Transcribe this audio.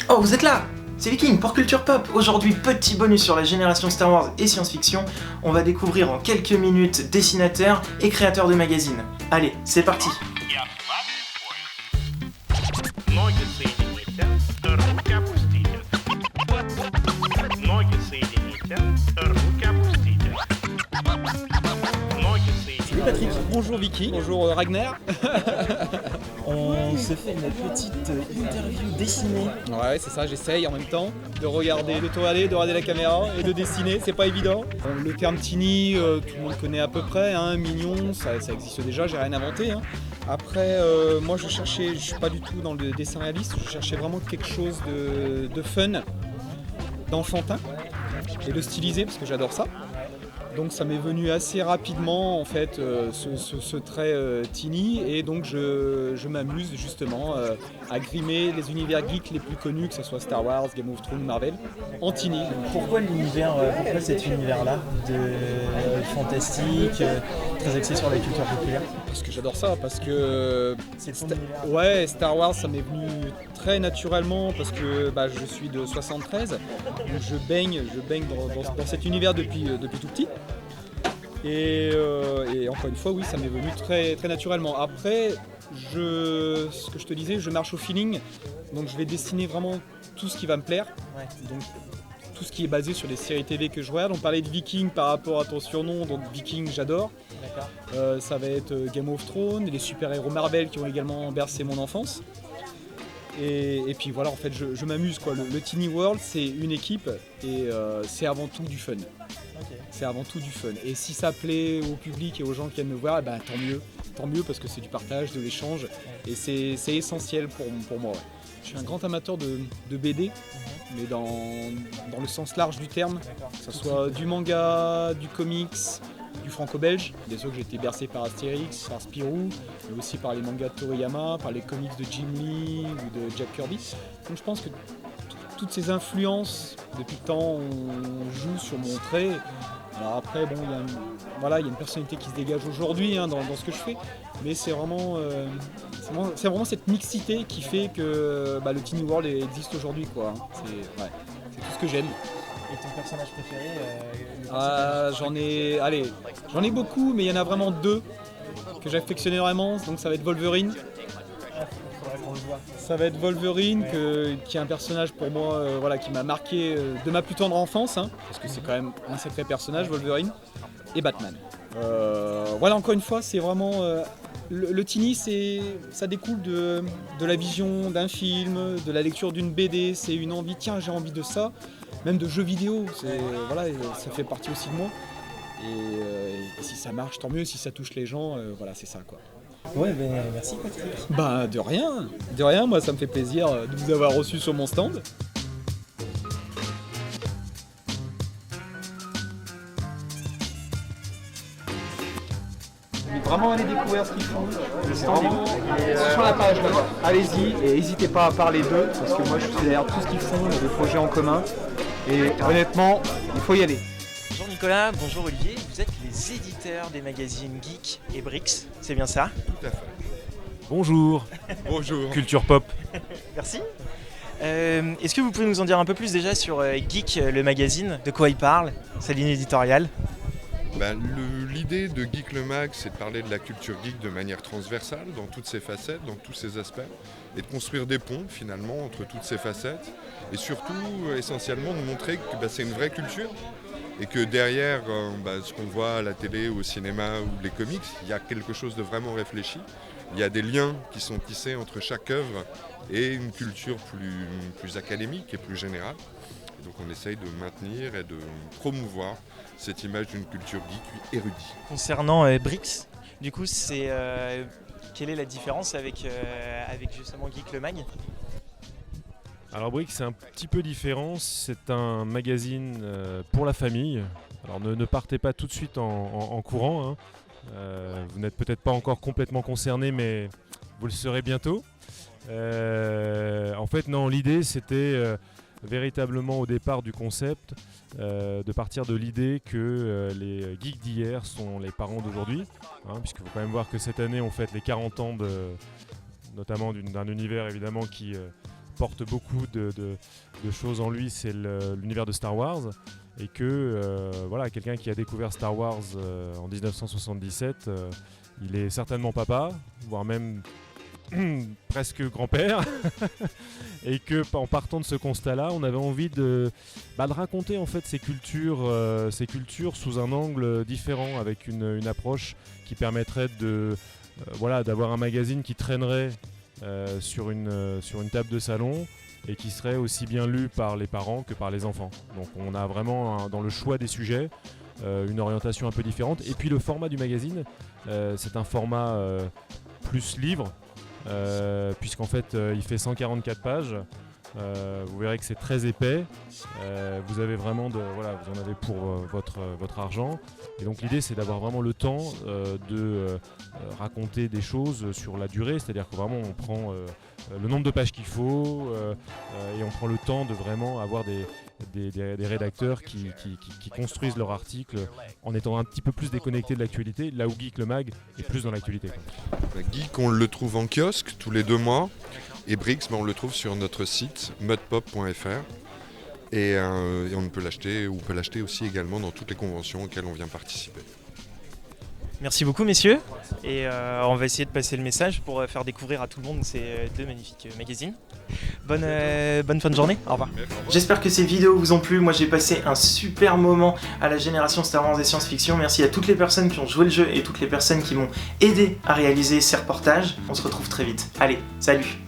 Oh, vous êtes là! C'est Viking pour Culture Pop. Aujourd'hui, petit bonus sur la génération Star Wars et science-fiction. On va découvrir en quelques minutes dessinateurs et créateurs de magazines. Allez, c'est parti! Salut Patrick, bonjour Vicky, bonjour Ragnar. On se fait une petite interview dessinée. Ouais, c'est ça, j'essaye en même temps de regarder, de tourner, de regarder la caméra et de dessiner, c'est pas évident. Le terme teeny, tout le monde connaît à peu près, hein, mignon, ça existe déjà, j'ai rien inventé. Hein. Après, moi je suis pas du tout dans le dessin réaliste, je cherchais vraiment quelque chose de fun, d'enfantin et de stylisé parce que j'adore ça. Donc ça m'est venu assez rapidement en fait ce trait teeny et donc je m'amuse justement à grimer les univers geeks les plus connus, que ce soit Star Wars, Game of Thrones, Marvel, en teeny. Pourquoi cet univers-là de fantastique, très axé sur la culture populaire? Parce que j'adore ça, parce que C'est ton univers. ouais, Star Wars ça m'est venu très naturellement parce que je suis de 73, donc je baigne dans cet univers depuis tout petit. Et encore une fois, oui, ça m'est venu très, très naturellement. Après, ce que je te disais, je marche au feeling, donc je vais dessiner vraiment tout ce qui va me plaire. Ouais. Donc tout ce qui est basé sur les séries TV que je regarde. On parlait de Viking par rapport à ton surnom, donc Viking j'adore. D'accord. Ça va être Game of Thrones, les super-héros Marvel qui ont également bercé mon enfance. Et puis voilà, en fait, je m'amuse quoi. Le Teeny World, c'est une équipe et c'est avant tout du fun. Okay. C'est avant tout du fun. Et si ça plaît au public et aux gens qui viennent me voir, tant mieux. Tant mieux parce que c'est du partage, de l'échange. Et c'est essentiel pour moi. Ouais. Je suis un grand amateur de BD, mais dans le sens large du terme. Que ce soit du manga, du comics, du franco-belge. Bien sûr que j'ai été bercé par Astérix, par Spirou, mais aussi par les mangas de Toriyama, par les comics de Jim Lee ou de Jack Kirby. Donc je pense que toutes ces influences, depuis le temps, on joue sur mon trait. Alors après, bon, il y a une personnalité qui se dégage aujourd'hui dans ce que je fais, mais c'est vraiment cette mixité qui fait que le Teeny World existe aujourd'hui, quoi. C'est tout ce que j'aime. Et ton personnage préféré J'en ai beaucoup, mais il y en a vraiment deux que j'affectionne énormément, donc ça va être Wolverine. Faudrait qu'on le voit. Ça va être Wolverine, qui est un personnage pour moi qui m'a marqué de ma plus tendre enfance, hein, parce que c'est quand même un sacré personnage, Wolverine, et Batman. Encore une fois, c'est vraiment... le teeny, ça découle de la vision d'un film, de la lecture d'une BD, c'est une envie, tiens j'ai envie de ça, même de jeux vidéo, ça fait partie aussi de moi. Et si ça marche, tant mieux, si ça touche les gens, c'est ça quoi. Ouais, merci Patrick. De rien, moi ça me fait plaisir de vous avoir reçu sur mon stand. Vraiment aller découvrir ce qu'ils font. Le stand est sur la page là-bas. Allez-y et n'hésitez pas à parler d'eux parce que moi je suis derrière tout ce qu'ils font, des projets en commun. Et honnêtement, il faut y aller. Bonjour Nicolas, bonjour Olivier. Vous êtes les éditeurs des magazines Geek et Bricks, c'est bien ça? Tout à fait. Bonjour, Bonjour. Culture Pop. Merci. Est-ce que vous pouvez nous en dire un peu plus déjà sur Geek, le magazine, de quoi il parle, sa ligne éditoriale? L'idée de Geek le Mag, c'est de parler de la culture geek de manière transversale, dans toutes ses facettes, dans tous ses aspects, et de construire des ponts finalement entre toutes ces facettes, et surtout essentiellement de montrer que c'est une vraie culture, et que derrière ce qu'on voit à la télé, au cinéma ou les comics, il y a quelque chose de vraiment réfléchi. Il y a des liens qui sont tissés entre chaque œuvre et une culture plus académique et plus générale. Donc on essaye de maintenir et de promouvoir cette image d'une culture geek érudite. Concernant Bricks, du coup, quelle est la différence avec justement Geek le Mag? Alors Brick, c'est un petit peu différent, c'est un magazine pour la famille. Alors ne partez pas tout de suite en courant, hein. Vous n'êtes peut-être pas encore complètement concerné, mais vous le serez bientôt. En fait, non, l'idée c'était véritablement au départ du concept de partir de l'idée que les geeks d'hier sont les parents d'aujourd'hui, hein, puisqu'il faut quand même voir que cette année on fête les 40 ans notamment d'un univers évidemment qui porte beaucoup de choses en lui, c'est l'univers de Star Wars. Et que voilà, quelqu'un qui a découvert Star Wars en 1977, il est certainement papa, voire même presque grand-père. Et que en partant de ce constat-là, on avait envie de raconter en fait ces cultures sous un angle différent, avec une approche qui permettrait d'avoir un magazine qui traînerait sur une table de salon et qui serait aussi bien lu par les parents que par les enfants. Donc on a vraiment dans le choix des sujets une orientation un peu différente. Et puis le format du magazine, c'est un format plus livre, puisqu'en fait il fait 144 pages. Vous verrez que c'est très épais. Vous avez vraiment vous en avez pour votre argent. Et donc l'idée, c'est d'avoir vraiment le temps de raconter des choses sur la durée, c'est-à-dire que vraiment on prend le nombre de pages qu'il faut et on prend le temps de vraiment avoir des rédacteurs qui construisent leur article en étant un petit peu plus déconnectés de l'actualité, là où Geek le Mag est plus dans l'actualité. Geek, on le trouve en kiosque tous les 2 mois. Et Brix, on le trouve sur notre site mudpop.fr et on peut l'acheter aussi également dans toutes les conventions auxquelles on vient participer. Merci beaucoup messieurs, et on va essayer de passer le message pour faire découvrir à tout le monde ces 2 magnifiques magazines. Bonne fin de journée, au revoir. J'espère que ces vidéos vous ont plu. Moi j'ai passé un super moment à la génération Star Wars et science-fiction. Merci à toutes les personnes qui ont joué le jeu et toutes les personnes qui m'ont aidé à réaliser ces reportages. On se retrouve très vite. Allez, salut!